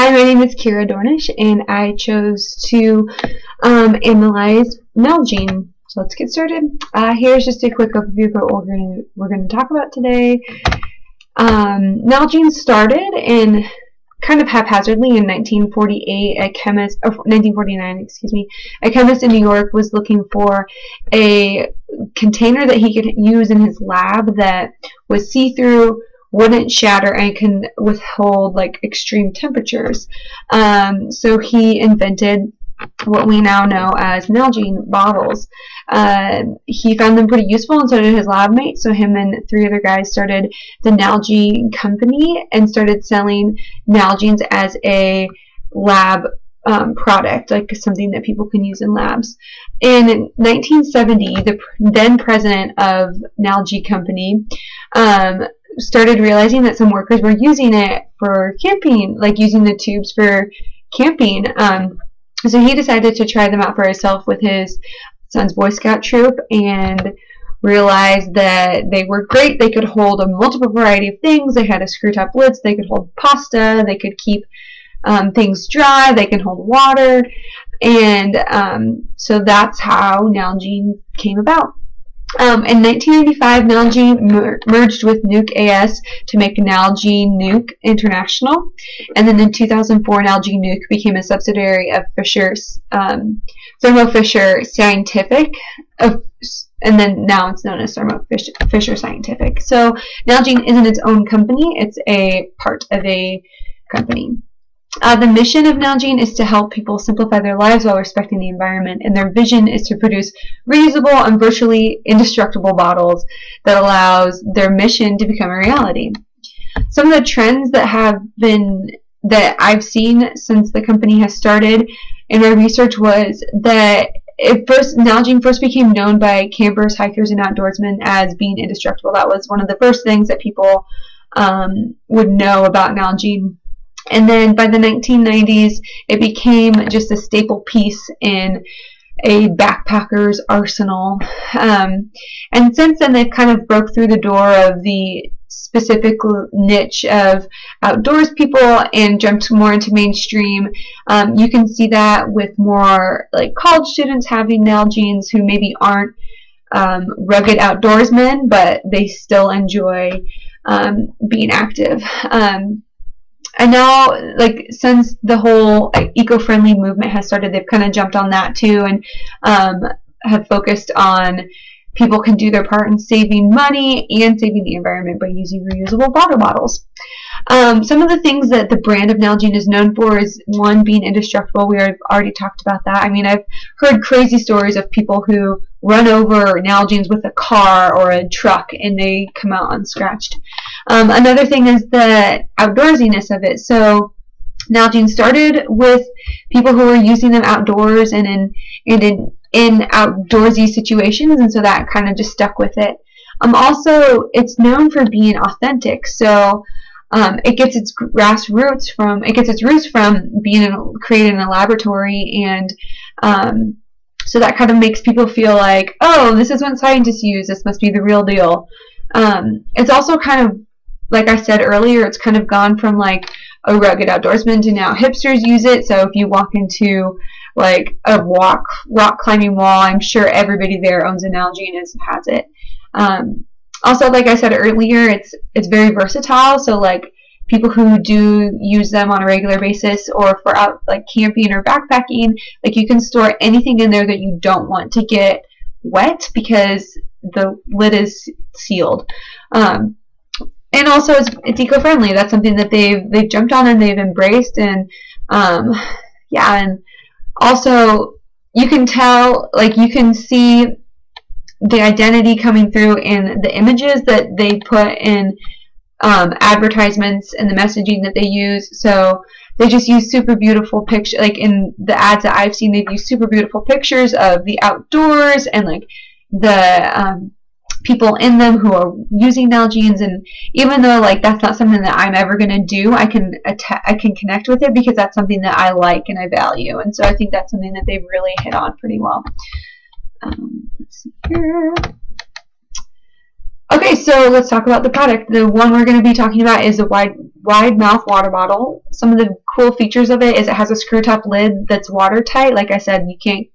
Hi, my name is Kira Dornish, and I chose to analyze Nalgene. So let's get started. Here's just a quick overview of what we're going to talk about today. Nalgene started in kind of haphazardly in 1948. 1949, excuse me. A chemist in New York was looking for a container that he could use in his lab that was see-through, wouldn't shatter, and can withhold like extreme temperatures. So he invented what we now know as Nalgene bottles. He found them pretty useful, and so did his lab mate. So him and 3 other guys started the Nalgene company and started selling Nalgenes as a lab product, like something that people can use in labs. In 1970, the then president of Nalgene company started realizing that some workers were using it for camping, like using the tubes for camping. So he decided to try them out for himself with his son's Boy Scout troop and realized that they were great. They could hold a multiple variety of things. They had a screw top lids. They could hold pasta. They could keep things dry. They can hold water. And so that's how Nalgene came about. In 1985, Nalgene merged with Nuke AS to make Nalgene Nuke International, and then in 2004, Nalgene Nuke became a subsidiary of Thermo Fisher Scientific, and then now it's known as Thermo Fisher Scientific. So Nalgene isn't its own company; it's a part of a company. The mission of Nalgene is to help people simplify their lives while respecting the environment, and their vision is to produce reusable and virtually indestructible bottles that allows their mission to become a reality. Some of the trends that I've seen since the company has started in my research was that Nalgene first became known by campers, hikers, and outdoorsmen as being indestructible. That was one of the first things that people would know about Nalgene. And then by the 1990s, it became just a staple piece in a backpacker's arsenal. And since then, they've kind of broke through the door of the specific niche of outdoors people and jumped more into mainstream. You can see that with more like college students having Nalgenes who maybe aren't rugged outdoorsmen, but they still enjoy being active. And now, like, since the whole eco-friendly movement has started, they've kind of jumped on that too, and have focused on people can do their part in saving money and saving the environment by using reusable water bottles. Some of the things that the brand of Nalgene is known for is, one, being indestructible. We already talked about that. I mean, I've heard crazy stories of people who run over Nalgenes with a car or a truck and they come out unscratched. Another thing is the outdoorsiness of it. So Nalgene started with people who were using them outdoors and in outdoorsy situations, and so that kind of just stuck with it. Also, it's known for being authentic. So it gets its roots from being created in a laboratory, and so that kind of makes people feel like, oh, this is what scientists use. This must be the real deal. It's also kind of, like I said earlier, it's kind of gone from like a rugged outdoorsman to now hipsters use it. So if you walk into like a rock climbing wall, I'm sure everybody there owns a Nalgene and has it. Also, like I said earlier, it's very versatile. So like people who do use them on a regular basis or for out like camping or backpacking, like you can store anything in there that you don't want to get wet because the lid is sealed. And also it's eco-friendly. That's something that they've jumped on and they've embraced, and yeah, and also you can tell, like you can see the identity coming through in the images that they put in advertisements and the messaging that they use. So they just use super beautiful pictures, like in the ads that I've seen, they've used super beautiful pictures of the outdoors and like the people in them who are using Nalgenes. And even though like that's not something that I'm ever going to do, I can connect with it because that's something that I like and I value, and so I think that's something that they've really hit on pretty well. Let's see here. Okay, so let's talk about the product. The one we're going to be talking about is the wide mouth water bottle. Some of the cool features of it is it has a screw top lid that's watertight. Like I said,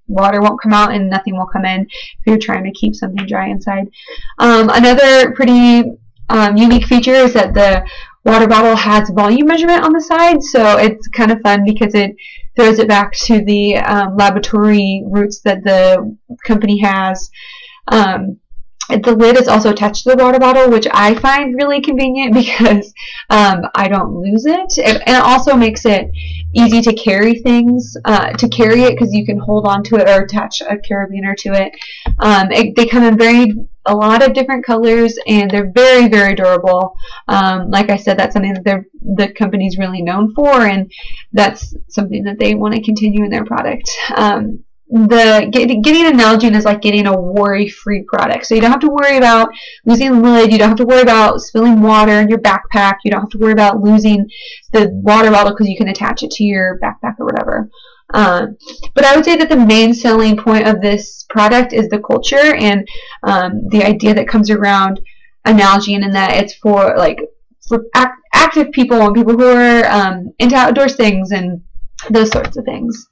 water won't come out and nothing will come in if you're trying to keep something dry inside. Another pretty unique feature is that the water bottle has volume measurement on the side, so it's kind of fun because it throws it back to the laboratory roots that the company has. The lid is also attached to the water bottle, which I find really convenient because I don't lose it. And it also makes it easy to carry things, carry it because you can hold on to it or attach a carabiner to it. They come in a lot of different colors, and they're very, very durable. Like I said, that's something that the company's really known for, and that's something that they want to continue in their product. Getting a Nalgene is like getting a worry-free product. So you don't have to worry about losing the lid. You don't have to worry about spilling water in your backpack. You don't have to worry about losing the water bottle because you can attach it to your backpack or whatever. But I would say that the main selling point of this product is the culture and the idea that comes around a Nalgene, and that it's for active people and people who are into outdoors things and those sorts of things.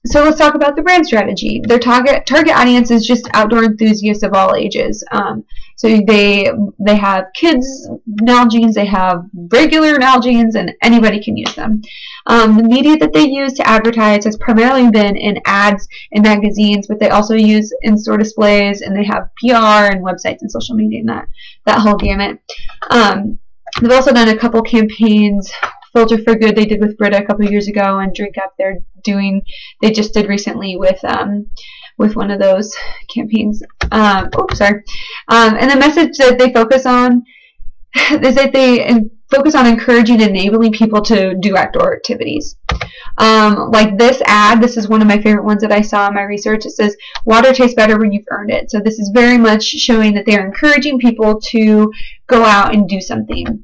So let's talk about the brand strategy. Their target audience is just outdoor enthusiasts of all ages. So they have kids Nalgenes, they have regular Nalgenes, and anybody can use them. The media that they use to advertise has primarily been in ads and magazines, but they also use in-store displays, and they have PR and websites and social media and that whole gamut. They've also done a couple campaigns. Filter for Good they did with Brita a couple years ago, and Drink Up they just did recently with one of those campaigns. And the message that they focus on is that they focus on encouraging and enabling people to do outdoor activities. Like this ad, this is one of my favorite ones that I saw in my research. It says, "Water tastes better when you've earned it." So this is very much showing that they're encouraging people to go out and do something.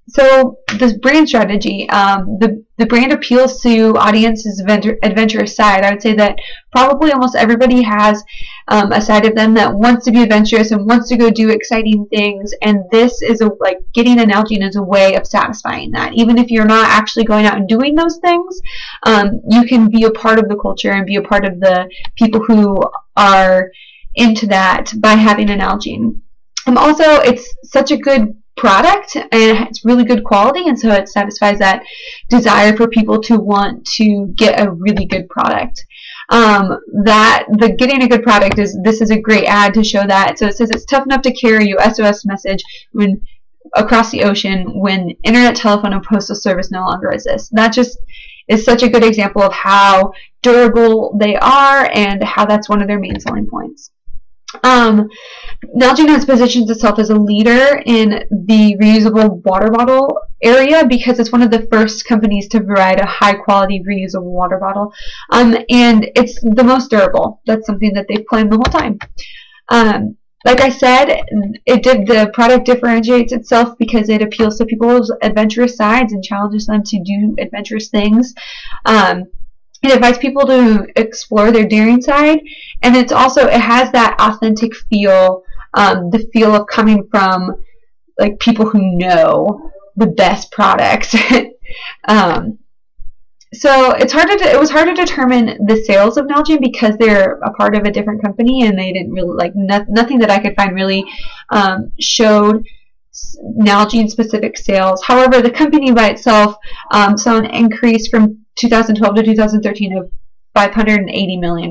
So this brand strategy, the brand appeals to audience's adventurous side. I would say that probably almost everybody has a side of them that wants to be adventurous and wants to go do exciting things, and this is getting an Nalgene is a way of satisfying that. Even if you're not actually going out and doing those things, you can be a part of the culture and be a part of the people who are into that by having an Nalgene. Also, it's such a good product and it's really good quality, and so it satisfies that desire for people to want to get a really good product. Getting a good product this is a great ad to show that. So it says it's tough enough to carry your SOS message when across the ocean when internet, telephone, and postal service no longer exist. That just is such a good example of how durable they are and how that's one of their main selling points. Nalgene has positioned itself as a leader in the reusable water bottle area because it's one of the first companies to provide a high quality reusable water bottle, and it's the most durable. That's something that they've claimed the whole time. Like I said, the product differentiates itself because it appeals to people's adventurous sides and challenges them to do adventurous things. It invites people to explore their daring side, and it has that authentic feel, the feel of coming from people who know the best products. So it was hard to determine the sales of Nalgene because they're a part of a different company, and they didn't really nothing that I could find really showed Nalgene specific sales. However, the company by itself saw an increase from 2012 to 2013 of $580 million,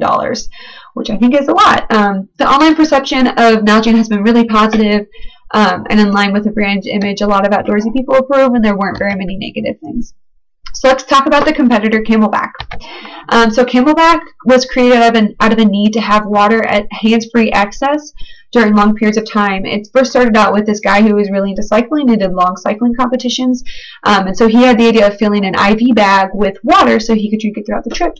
which I think is a lot. The online perception of Nalgene has been really positive and in line with the brand image a lot of outdoorsy people approve, and there weren't very many negative things. So let's talk about the competitor Camelbak. So Camelbak was created out of a need to have water at hands-free access during long periods of time. It first started out with this guy who was really into cycling and did long cycling competitions. And so he had the idea of filling an IV bag with water so he could drink it throughout the trip.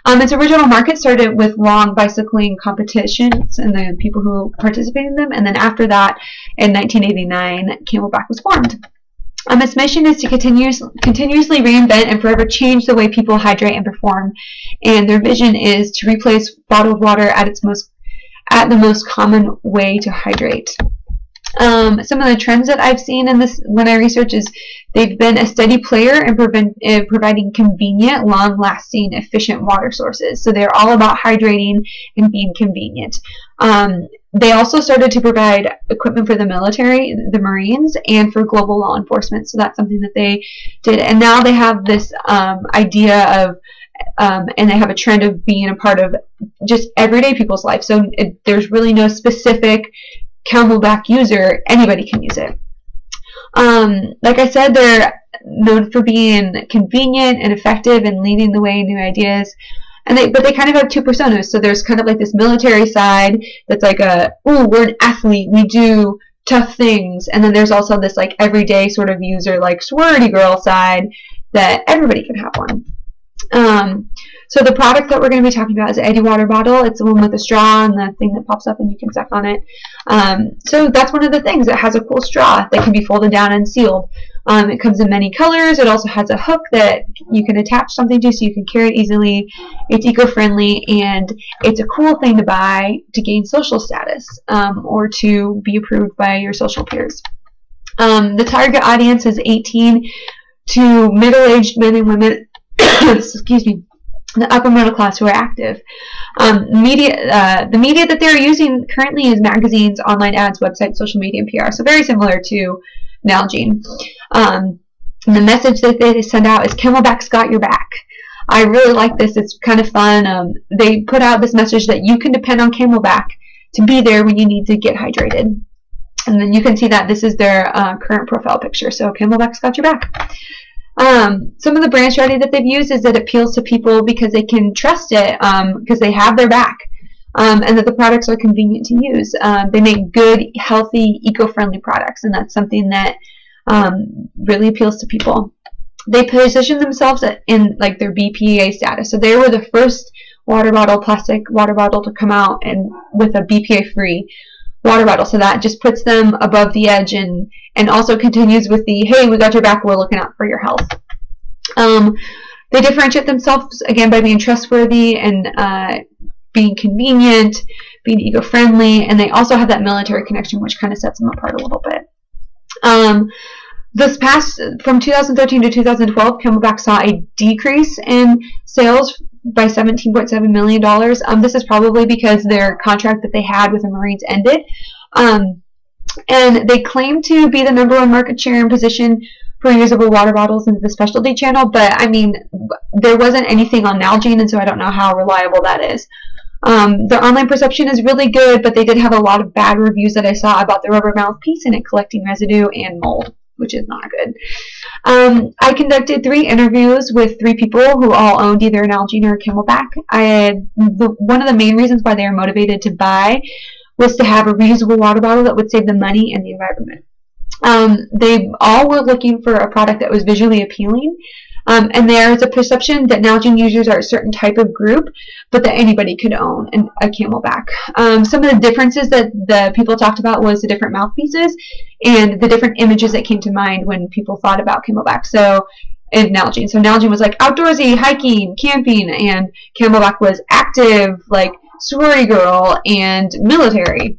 Its original market started with long bicycling competitions and the people who participated in them. And then after that, in 1989, Camelbak was formed. Its mission is to continuously reinvent and forever change the way people hydrate and perform. And their vision is to replace bottled water at the most common way to hydrate. Some of the trends that I've seen in this when I research is they've been a steady player in providing convenient, long-lasting, efficient water sources. So they're all about hydrating and being convenient. They also started to provide equipment for the military, the Marines, and for global law enforcement. So that's something that they did. And now they have this idea of, and they have a trend of being a part of just everyday people's life. So there's really no specific Camelbak user. Anybody can use it. Like I said, they're known for being convenient and effective and leading the way in new ideas. But they kind of have two personas. So there's kind of like this military side that's like ooh, we're an athlete, we do tough things. And then there's also this like everyday sort of user, like sorority girl side that everybody can have one. So the product that we're going to be talking about is the Eddy water bottle. It's the one with the straw and the thing that pops up and you can suck on it. So that's one of the things. It has a cool straw that can be folded down and sealed. It comes in many colors. It also has a hook that you can attach something to so you can carry it easily. It's eco-friendly, and it's a cool thing to buy to gain social status or to be approved by your social peers. The target audience is 18 to middle-aged men and women, excuse me, the upper middle class who are active. The media that they're using currently is magazines, online ads, websites, social media, and PR. So very similar to Nalgene. And the message that they send out is Camelbak's got your back. I really like this. It's kind of fun. They put out this message that you can depend on Camelbak to be there when you need to get hydrated. And then you can see that this is their current profile picture. So Camelbak's got your back. Some of the brand strategy that they've used is that it appeals to people because they can trust it because they have their back, and that the products are convenient to use. They make good, healthy, eco-friendly products, and that's something that really appeals to people. They position themselves in like their BPA status. So they were the first plastic water bottle to come out and with a BPA-free water bottle. So that just puts them above the edge and also continues with the, hey, we got your back, we're looking out for your health. They differentiate themselves, again, by being trustworthy and being convenient, being eco-friendly, and they also have that military connection, which kind of sets them apart a little bit. From 2013 to 2012, Camelbak saw a decrease in sales by $17.7 million. This is probably because their contract that they had with the Marines ended. And they claim to be the #1 market share and position for reusable water bottles in the specialty channel, but I mean, there wasn't anything on Nalgene, and so I don't know how reliable that is. Their online perception is really good, but they did have a lot of bad reviews that I saw about the rubber mouthpiece and it collecting residue and mold, which is not good. I conducted 3 interviews with 3 people who all owned either Nalgene or Camelbak. One of the main reasons why they are motivated to buy was to have a reusable water bottle that would save them money and the environment. They all were looking for a product that was visually appealing, and there is a perception that Nalgene users are a certain type of group, but that anybody could own a Camelbak. Some of the differences that the people talked about was the different mouthpieces and the different images that came to mind when people thought about Camelbak. So, and Nalgene. So Nalgene was like outdoorsy, hiking, camping, and Camelbak was active, like sorority girl and military.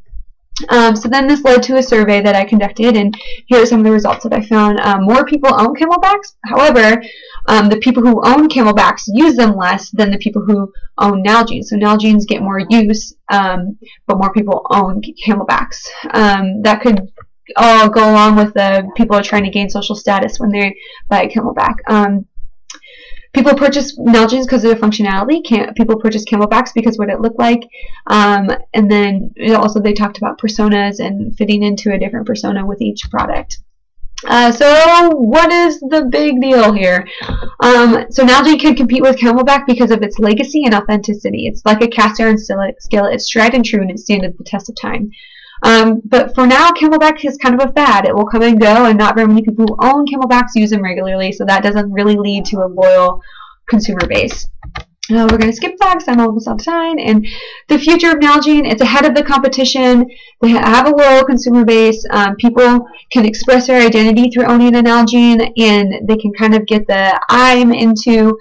So then this led to a survey that I conducted, and here are some of the results that I found. More people own Camelbaks. However, the people who own Camelbaks use them less than the people who own Nalgene. So Nalgenes get more use, but more people own Camelbaks. That could all go along with the people are trying to gain social status when they buy a Camelbak. People purchase Nalgenes because of their functionality. People purchase Camelbaks because what it looked like. And then also they talked about personas and fitting into a different persona with each product. So what is the big deal here? So Nalgene can compete with Camelbak because of its legacy and authenticity. It's like a cast iron skillet. It's tried and true and it stands the test of time. But for now, Camelbak is kind of a fad. It will come and go, and not very many people who own Camelbaks use them regularly, so that doesn't really lead to a loyal consumer base. We're going to skip that because I'm almost out of time. And the future of Nalgene, it's ahead of the competition. They have a loyal consumer base. People can express their identity through owning a Nalgene, and they can kind of get the I'm into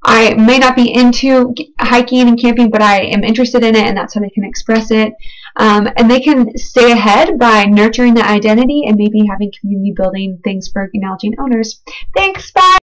I may not be into hiking and camping, but I am interested in it, and that's how they can express it. And they can stay ahead by nurturing the identity and maybe having community building things for Nalgene owners. Thanks, bye!